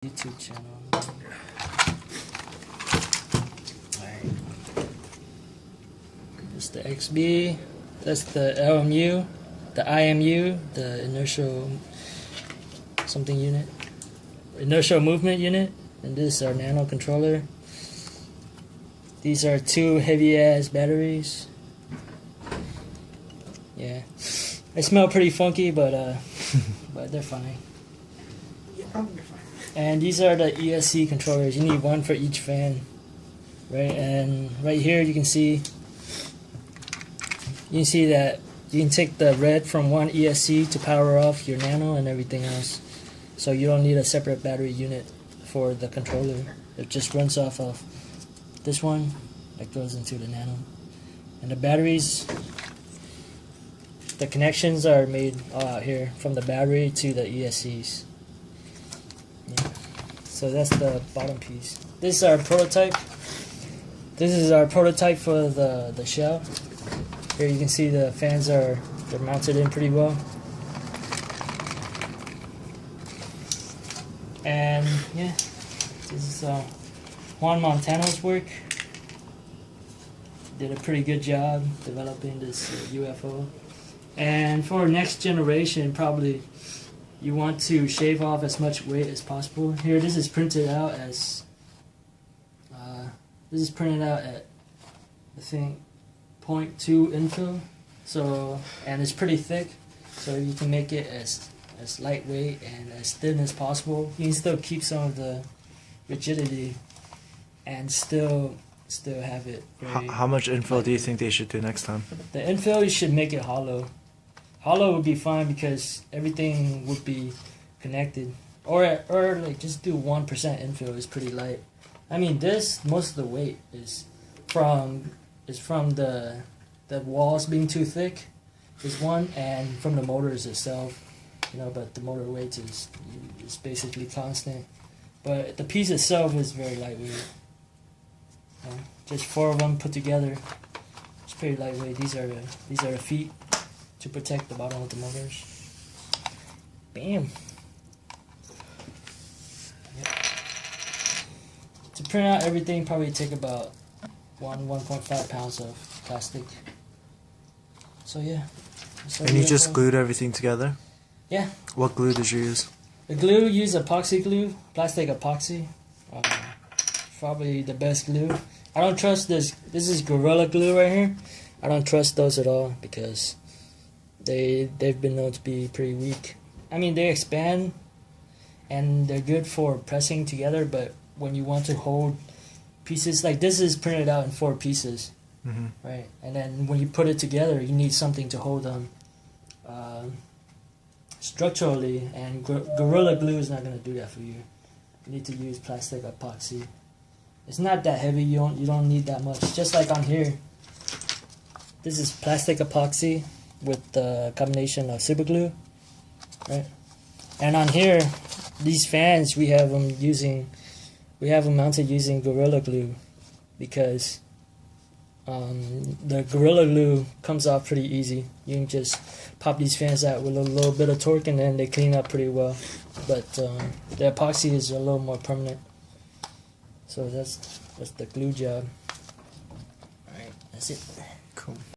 YouTube channel. Alright. That's the XB, that's the LMU, the IMU, the inertial something unit, inertial movement unit, and this is our nano controller. These are two heavy ass batteries. Yeah, they smell pretty funky, but but they're fine. Yeah, probably fine. And these are the ESC controllers. You need one for each fan, right? And right here you can see that you can take the red from one ESC to power off your nano and everything else. So you don't need a separate battery unit for the controller. It just runs off of this one that goes into the nano. And the batteries, the connections are made all out here from the battery to the ESCs. Yeah. So that's the bottom piece. This is our prototype. This is our prototype for the shell. Here you can see the fans they're mounted in pretty well. And yeah, this is Juan Montano's work. Did a pretty good job developing this UFO. And for next generation, probably you want to shave off as much weight as possible. Here, this is printed out as at I think 0.2 infill. So, and it's pretty thick, so you can make it as lightweight and as thin as possible. You can still keep some of the rigidity and still have it very. How much infill do you think they should do next time? The infill, you should make it hollow. Hollow would be fine because everything would be connected. Or like just do 1% infill is pretty light. I mean, most of the weight is from the walls being too thick is one, and from the motors itself. But the motor weight is basically constant. But the piece itself is very lightweight. Just 4 of them put together. It's pretty lightweight. These are the feet to protect the bottom of the motors. Bam. Yep. To print out everything, probably take about 1.5 pounds of plastic. So yeah. And you just glued everything together? Yeah. What glue did you use? The glue, use epoxy glue, plastic epoxy. Probably the best glue. I don't trust this. This is Gorilla Glue right here. I don't trust those at all because they've been known to be pretty weak. I mean, they expand and they're good for pressing together, but when you want to hold pieces, like this is printed out in 4 pieces, right? And then when you put it together, you need something to hold them structurally, and Gorilla Glue is not going to do that for you. You need to use plastic epoxy. It's not that heavy. You don't need that much. Just like on here, this is plastic epoxy with the combination of super glue, right? And on here, these fans we have them mounted using Gorilla Glue because the Gorilla Glue comes off pretty easy. You can just pop these fans out with a little bit of torque and then they clean up pretty well. But the epoxy is a little more permanent. So that's the glue job. Alright, that's it. Cool.